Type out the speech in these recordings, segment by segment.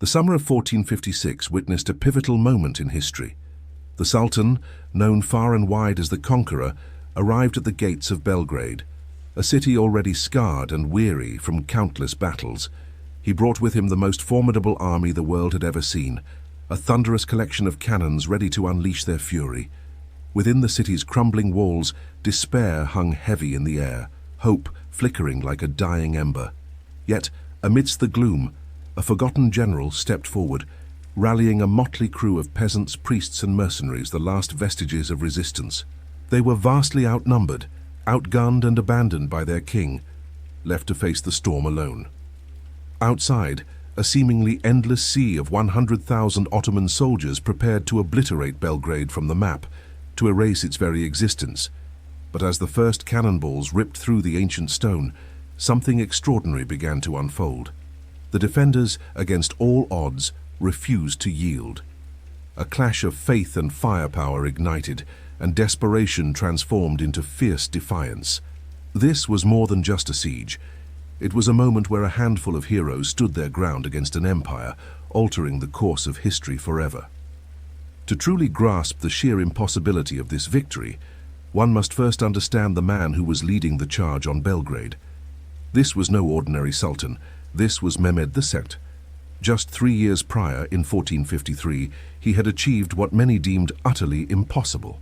The summer of 1456 witnessed a pivotal moment in history. The Sultan, known far and wide as the Conqueror, arrived at the gates of Belgrade, a city already scarred and weary from countless battles. He brought with him the most formidable army the world had ever seen, a thunderous collection of cannons ready to unleash their fury. Within the city's crumbling walls, despair hung heavy in the air, hope flickering like a dying ember. Yet, amidst the gloom, a forgotten general stepped forward, rallying a motley crew of peasants, priests and mercenaries, the last vestiges of resistance. They were vastly outnumbered, outgunned and abandoned by their king, left to face the storm alone. Outside, a seemingly endless sea of 100,000 Ottoman soldiers prepared to obliterate Belgrade from the map, to erase its very existence. But as the first cannonballs ripped through the ancient stone, something extraordinary began to unfold. The defenders, against all odds, refused to yield. A clash of faith and firepower ignited, and desperation transformed into fierce defiance. This was more than just a siege. It was a moment where a handful of heroes stood their ground against an empire, altering the course of history forever. To truly grasp the sheer impossibility of this victory, one must first understand the man who was leading the charge on Belgrade. This was no ordinary sultan. This was Mehmed II. Just 3 years prior, in 1453, he had achieved what many deemed utterly impossible.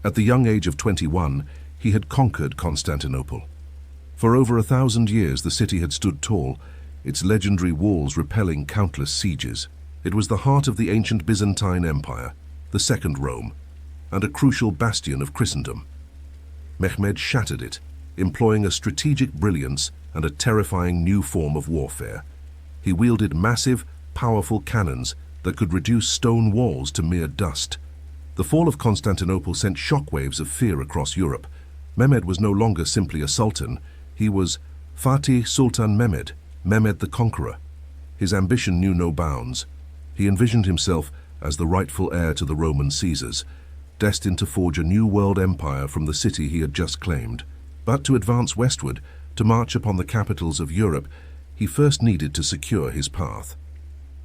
At the young age of 21, he had conquered Constantinople. For over 1,000 years, the city had stood tall, its legendary walls repelling countless sieges. It was the heart of the ancient Byzantine Empire, the Second Rome, and a crucial bastion of Christendom. Mehmed shattered it, employing a strategic brilliance and a terrifying new form of warfare. He wielded massive, powerful cannons that could reduce stone walls to mere dust. The fall of Constantinople sent shockwaves of fear across Europe. Mehmed was no longer simply a sultan. He was Fatih Sultan Mehmed, Mehmed the Conqueror. His ambition knew no bounds. He envisioned himself as the rightful heir to the Roman Caesars, destined to forge a new world empire from the city he had just claimed. But to advance westward, to march upon the capitals of Europe, he first needed to secure his path.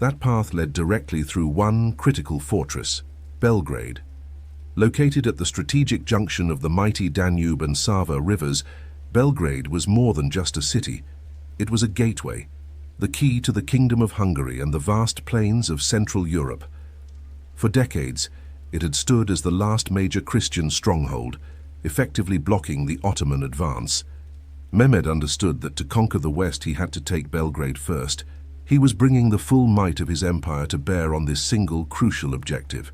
That path led directly through one critical fortress, Belgrade. Located at the strategic junction of the mighty Danube and Sava rivers, Belgrade was more than just a city. It was a gateway, the key to the Kingdom of Hungary and the vast plains of Central Europe. For decades, it had stood as the last major Christian stronghold, effectively blocking the Ottoman advance. Mehmed understood that to conquer the West he had to take Belgrade first. He was bringing the full might of his empire to bear on this single crucial objective.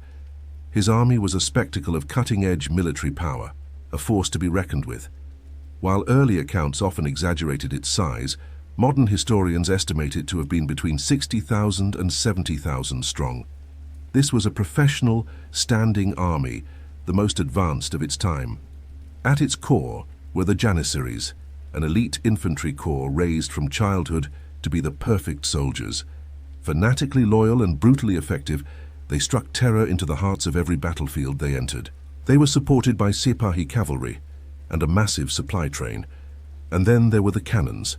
His army was a spectacle of cutting-edge military power, a force to be reckoned with. While early accounts often exaggerated its size, modern historians estimate it to have been between 60,000 and 70,000 strong. This was a professional, standing army, the most advanced of its time. At its core were the Janissaries, an elite infantry corps raised from childhood to be the perfect soldiers. Fanatically loyal and brutally effective, they struck terror into the hearts of every battlefield they entered. They were supported by Sipahi cavalry and a massive supply train. And then there were the cannons.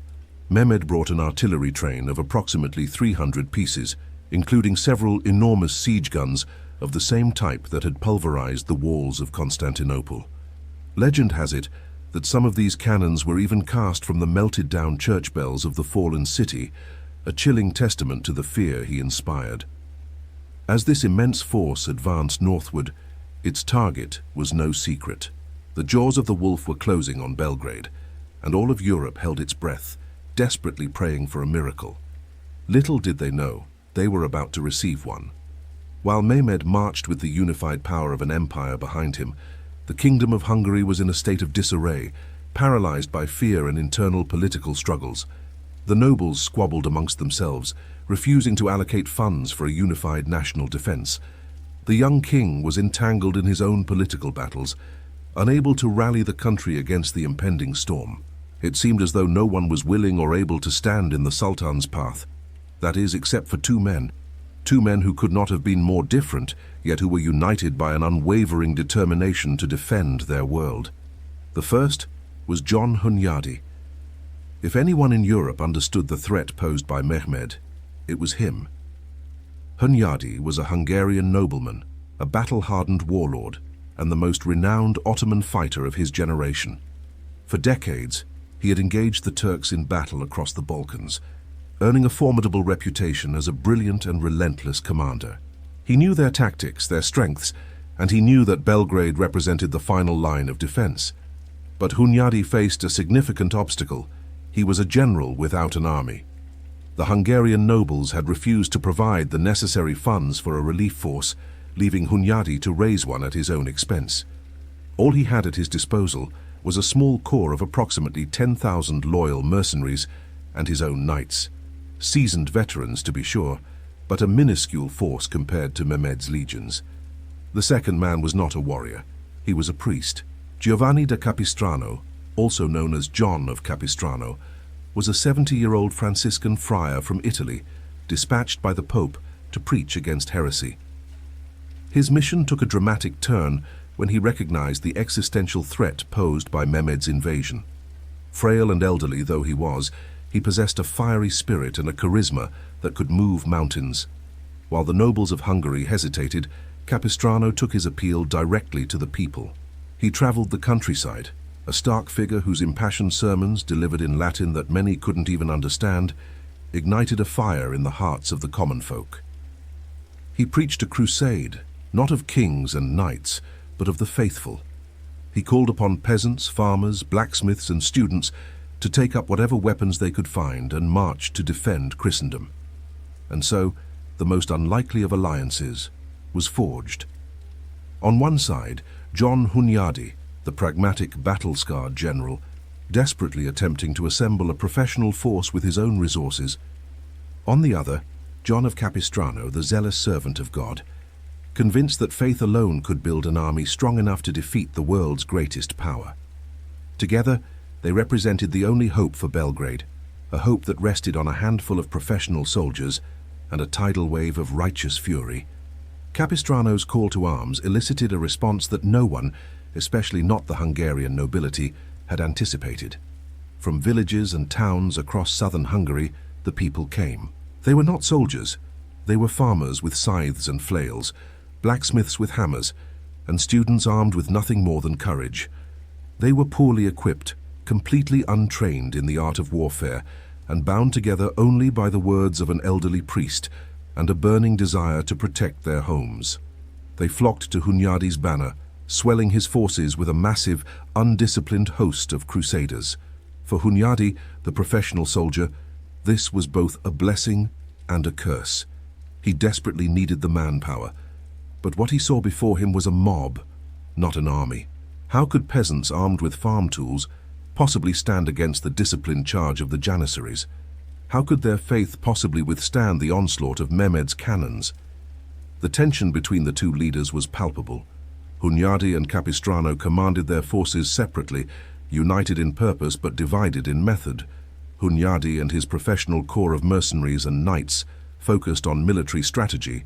Mehmed brought an artillery train of approximately 300 pieces, including several enormous siege guns of the same type that had pulverized the walls of Constantinople. Legend has it that some of these cannons were even cast from the melted-down church bells of the fallen city, a chilling testament to the fear he inspired. As this immense force advanced northward, its target was no secret. The jaws of the wolf were closing on Belgrade, and all of Europe held its breath, desperately praying for a miracle. Little did they know, they were about to receive one. While Mehmed marched with the unified power of an empire behind him, the Kingdom of Hungary was in a state of disarray, paralyzed by fear and internal political struggles. The nobles squabbled amongst themselves, refusing to allocate funds for a unified national defense. The young king was entangled in his own political battles, unable to rally the country against the impending storm. It seemed as though no one was willing or able to stand in the Sultan's path. That is, except for two men who could not have been more different, yet who were united by an unwavering determination to defend their world. The first was John Hunyadi. If anyone in Europe understood the threat posed by Mehmed, it was him. Hunyadi was a Hungarian nobleman, a battle-hardened warlord, and the most renowned Ottoman fighter of his generation. For decades, he had engaged the Turks in battle across the Balkans, earning a formidable reputation as a brilliant and relentless commander. He knew their tactics, their strengths, and he knew that Belgrade represented the final line of defense. But Hunyadi faced a significant obstacle. He was a general without an army. The Hungarian nobles had refused to provide the necessary funds for a relief force, leaving Hunyadi to raise one at his own expense. All he had at his disposal was a small corps of approximately 10,000 loyal mercenaries and his own knights. Seasoned veterans, to be sure, but a minuscule force compared to Mehmed's legions. The second man was not a warrior. He was a priest. Giovanni da Capistrano, also known as John of Capistrano, was a 70-year-old Franciscan friar from Italy, dispatched by the Pope to preach against heresy. His mission took a dramatic turn when he recognized the existential threat posed by Mehmed's invasion. Frail and elderly though he was, he possessed a fiery spirit and a charisma that could move mountains. While the nobles of Hungary hesitated, Capistrano took his appeal directly to the people. He traveled the countryside, a stark figure whose impassioned sermons, delivered in Latin that many couldn't even understand, ignited a fire in the hearts of the common folk. He preached a crusade, not of kings and knights, but of the faithful. He called upon peasants, farmers, blacksmiths, and students to take up whatever weapons they could find and march to defend Christendom. And so, the most unlikely of alliances was forged. On one side, John Hunyadi, the pragmatic, battle-scarred general, desperately attempting to assemble a professional force with his own resources. On the other, John of Capistrano, the zealous servant of God, convinced that faith alone could build an army strong enough to defeat the world's greatest power. Together, they represented the only hope for Belgrade, a hope that rested on a handful of professional soldiers and a tidal wave of righteous fury. Capistrano's call to arms elicited a response that no one, especially not the Hungarian nobility, had anticipated. From villages and towns across southern Hungary, the people came. They were not soldiers. They were farmers with scythes and flails, blacksmiths with hammers, and students armed with nothing more than courage. They were poorly equipped, completely untrained in the art of warfare, and bound together only by the words of an elderly priest and a burning desire to protect their homes. They flocked to Hunyadi's banner, swelling his forces with a massive, undisciplined host of crusaders. For Hunyadi, the professional soldier, this was both a blessing and a curse. He desperately needed the manpower, but what he saw before him was a mob, not an army. How could peasants armed with farm tools possibly stand against the disciplined charge of the Janissaries? How could their faith possibly withstand the onslaught of Mehmed's cannons? The tension between the two leaders was palpable. Hunyadi and Capistrano commanded their forces separately, united in purpose but divided in method. Hunyadi and his professional corps of mercenaries and knights focused on military strategy.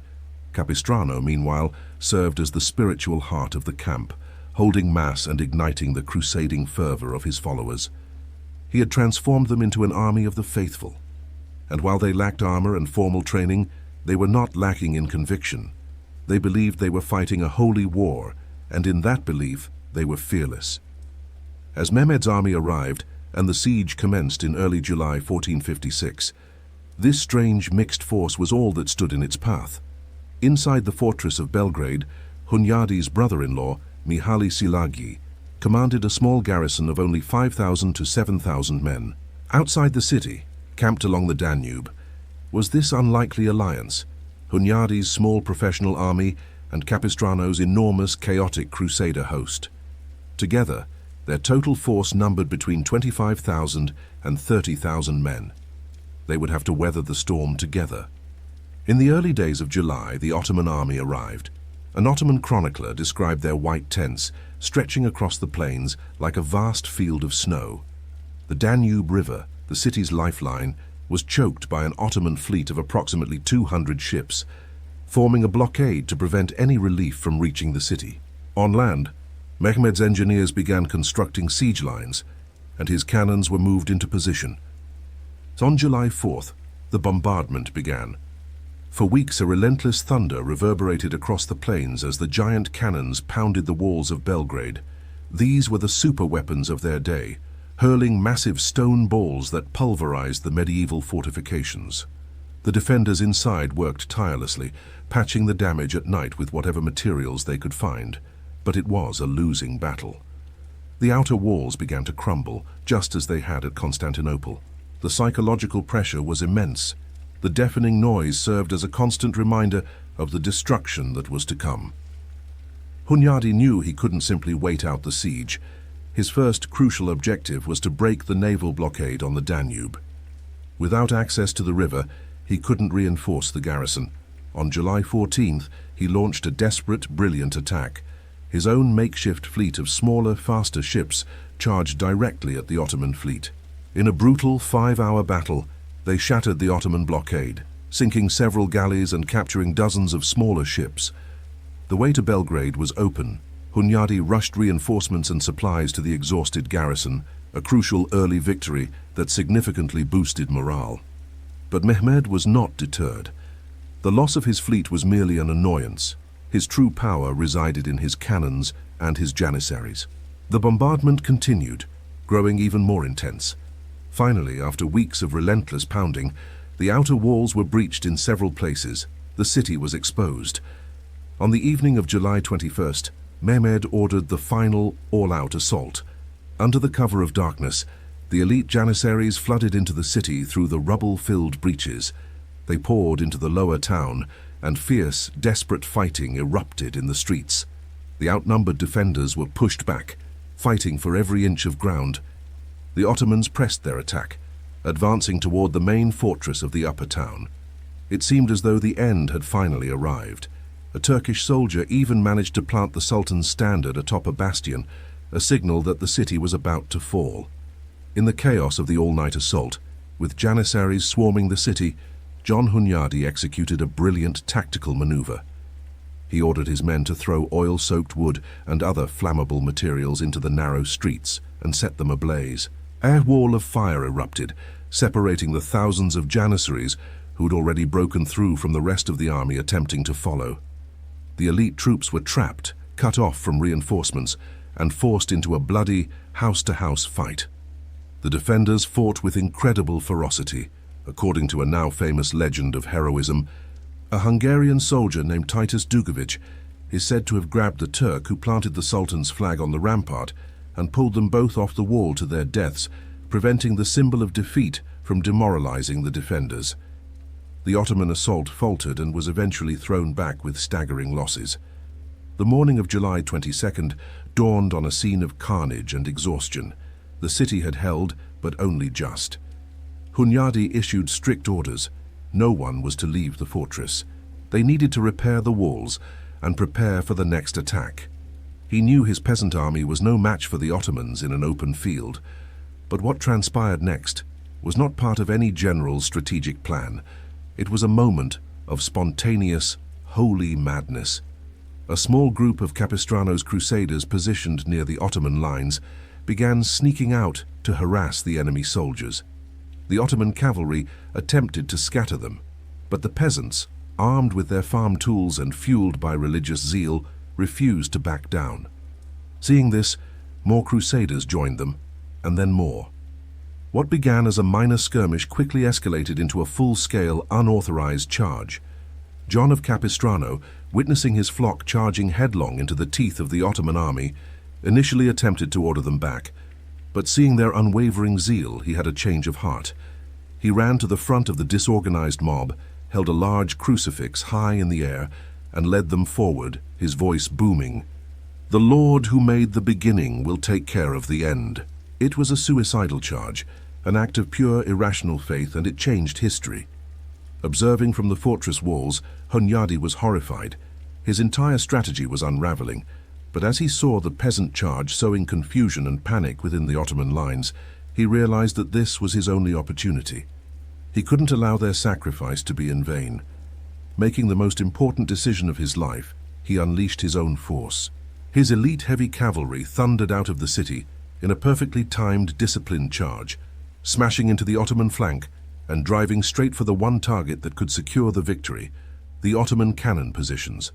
Capistrano, meanwhile, served as the spiritual heart of the camp, holding mass and igniting the crusading fervor of his followers. He had transformed them into an army of the faithful. And while they lacked armor and formal training, they were not lacking in conviction. They believed they were fighting a holy war, and in that belief they were fearless. As Mehmed's army arrived and the siege commenced in early July 1456, this strange mixed force was all that stood in its path. Inside the fortress of Belgrade, Hunyadi's brother-in-law, Mihaly Szilágyi, commanded a small garrison of only 5,000 to 7,000 men. Outside the city, camped along the Danube, was this unlikely alliance: Hunyadi's small professional army and Capistrano's enormous, chaotic crusader host. Together, their total force numbered between 25,000 and 30,000 men. They would have to weather the storm together. In the early days of July, the Ottoman army arrived. An Ottoman chronicler described their white tents stretching across the plains like a vast field of snow. The Danube River, the city's lifeline, was choked by an Ottoman fleet of approximately 200 ships, forming a blockade to prevent any relief from reaching the city. On land, Mehmed's engineers began constructing siege lines, and his cannons were moved into position. On July 4th, the bombardment began. For weeks a relentless thunder reverberated across the plains as the giant cannons pounded the walls of Belgrade. These were the superweapons of their day, hurling massive stone balls that pulverized the medieval fortifications. The defenders inside worked tirelessly, patching the damage at night with whatever materials they could find, but it was a losing battle. The outer walls began to crumble, just as they had at Constantinople. The psychological pressure was immense. The deafening noise served as a constant reminder of the destruction that was to come. Hunyadi knew he couldn't simply wait out the siege. His first crucial objective was to break the naval blockade on the Danube. Without access to the river, he couldn't reinforce the garrison. On July 14th, he launched a desperate, brilliant attack. His own makeshift fleet of smaller, faster ships charged directly at the Ottoman fleet. In a brutal 5-hour battle, they shattered the Ottoman blockade, sinking several galleys and capturing dozens of smaller ships. The way to Belgrade was open. Hunyadi rushed reinforcements and supplies to the exhausted garrison, a crucial early victory that significantly boosted morale. But Mehmed was not deterred. The loss of his fleet was merely an annoyance. His true power resided in his cannons and his janissaries. The bombardment continued, growing even more intense. Finally, after weeks of relentless pounding, the outer walls were breached in several places. The city was exposed. On the evening of July 21st, Mehmed ordered the final all-out assault. Under the cover of darkness, the elite janissaries flooded into the city through the rubble-filled breaches. They poured into the lower town, and fierce, desperate fighting erupted in the streets. The outnumbered defenders were pushed back, fighting for every inch of ground. The Ottomans pressed their attack, advancing toward the main fortress of the upper town. It seemed as though the end had finally arrived. A Turkish soldier even managed to plant the Sultan's standard atop a bastion, a signal that the city was about to fall. In the chaos of the all-night assault, with janissaries swarming the city, John Hunyadi executed a brilliant tactical maneuver. He ordered his men to throw oil-soaked wood and other flammable materials into the narrow streets and set them ablaze. A wall of fire erupted, separating the thousands of janissaries who had already broken through from the rest of the army attempting to follow. The elite troops were trapped, cut off from reinforcements, and forced into a bloody, house-to-house fight. The defenders fought with incredible ferocity. According to a now famous legend of heroism, a Hungarian soldier named Titus Dugovic is said to have grabbed the Turk who planted the Sultan's flag on the rampart and pulled them both off the wall to their deaths, preventing the symbol of defeat from demoralizing the defenders. The Ottoman assault faltered and was eventually thrown back with staggering losses. The morning of July 22nd dawned on a scene of carnage and exhaustion. The city had held, but only just. Hunyadi issued strict orders. No one was to leave the fortress. They needed to repair the walls and prepare for the next attack. He knew his peasant army was no match for the Ottomans in an open field. But what transpired next was not part of any general's strategic plan. It was a moment of spontaneous, holy madness. A small group of Capistrano's crusaders positioned near the Ottoman lines began sneaking out to harass the enemy soldiers. The Ottoman cavalry attempted to scatter them, but the peasants, armed with their farm tools and fueled by religious zeal, refused to back down. Seeing this, more crusaders joined them, and then more. What began as a minor skirmish quickly escalated into a full-scale, unauthorized charge. John of Capistrano, witnessing his flock charging headlong into the teeth of the Ottoman army, initially attempted to order them back, but seeing their unwavering zeal, he had a change of heart. He ran to the front of the disorganized mob, held a large crucifix high in the air, and led them forward, his voice booming. "The Lord who made the beginning will take care of the end." It was a suicidal charge, an act of pure irrational faith, and it changed history. Observing from the fortress walls, Hunyadi was horrified. His entire strategy was unraveling. But as he saw the peasant charge sowing confusion and panic within the Ottoman lines, he realized that this was his only opportunity. He couldn't allow their sacrifice to be in vain. Making the most important decision of his life, he unleashed his own force. His elite heavy cavalry thundered out of the city in a perfectly timed, disciplined charge, smashing into the Ottoman flank and driving straight for the one target that could secure the victory, the Ottoman cannon positions.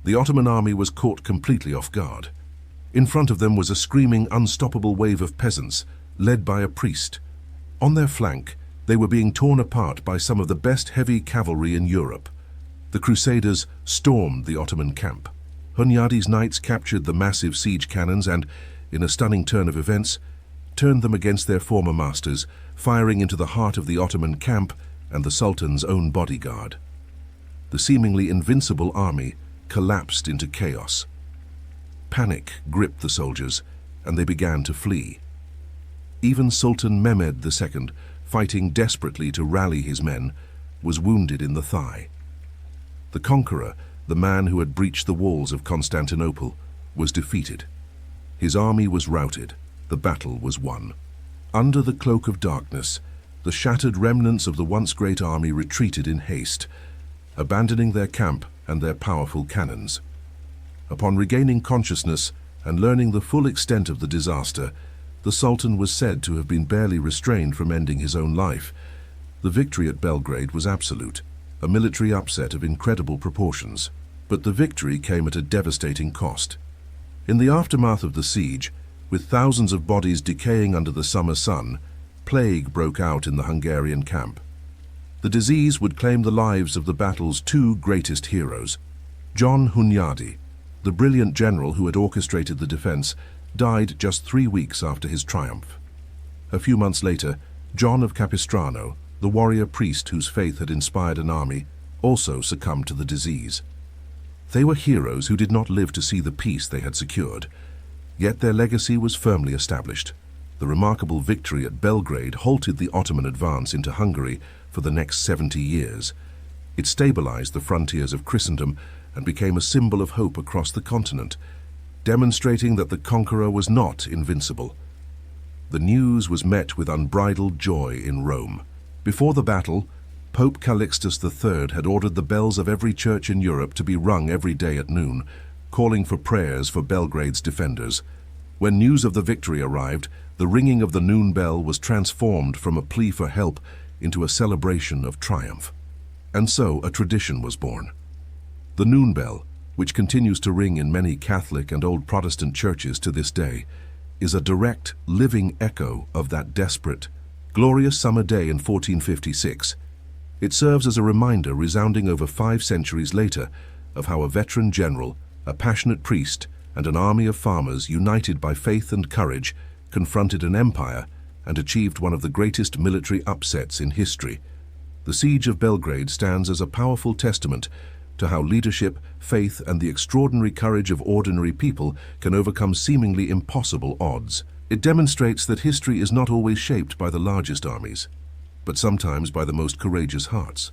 The Ottoman army was caught completely off guard. In front of them was a screaming, unstoppable wave of peasants, led by a priest. On their flank, they were being torn apart by some of the best heavy cavalry in Europe. The Crusaders stormed the Ottoman camp. Hunyadi's knights captured the massive siege cannons and, in a stunning turn of events, turned them against their former masters, firing into the heart of the Ottoman camp and the Sultan's own bodyguard. The seemingly invincible army collapsed into chaos. Panic gripped the soldiers, and they began to flee. Even Sultan Mehmed II, fighting desperately to rally his men, was wounded in the thigh. The conqueror, the man who had breached the walls of Constantinople, was defeated. His army was routed. The battle was won. Under the cloak of darkness, the shattered remnants of the once great army retreated in haste, abandoning their camp and their powerful cannons. Upon regaining consciousness and learning the full extent of the disaster, the Sultan was said to have been barely restrained from ending his own life. The victory at Belgrade was absolute, a military upset of incredible proportions. But the victory came at a devastating cost. In the aftermath of the siege, with thousands of bodies decaying under the summer sun, plague broke out in the Hungarian camp. The disease would claim the lives of the battle's two greatest heroes. John Hunyadi, the brilliant general who had orchestrated the defense, died just 3 weeks after his triumph. A few months later, John of Capistrano, the warrior priest whose faith had inspired an army, also succumbed to the disease. They were heroes who did not live to see the peace they had secured, yet their legacy was firmly established. The remarkable victory at Belgrade halted the Ottoman advance into Hungary for the next 70 years. It stabilized the frontiers of Christendom and became a symbol of hope across the continent, demonstrating that the conqueror was not invincible. The news was met with unbridled joy in Rome. Before the battle, Pope Calixtus III had ordered the bells of every church in Europe to be rung every day at noon, calling for prayers for Belgrade's defenders. When news of the victory arrived, the ringing of the noon bell was transformed from a plea for help into a celebration of triumph. And so a tradition was born. The noon bell, which continues to ring in many Catholic and Old Protestant churches to this day, is a direct, living echo of that desperate, glorious summer day in 1456. It serves as a reminder, resounding over 5 centuries later, of how a veteran general, a passionate priest, and an army of farmers united by faith and courage confronted an empire and achieved one of the greatest military upsets in history. The Siege of Belgrade stands as a powerful testament to how leadership, faith, and the extraordinary courage of ordinary people can overcome seemingly impossible odds. It demonstrates that history is not always shaped by the largest armies, but sometimes by the most courageous hearts.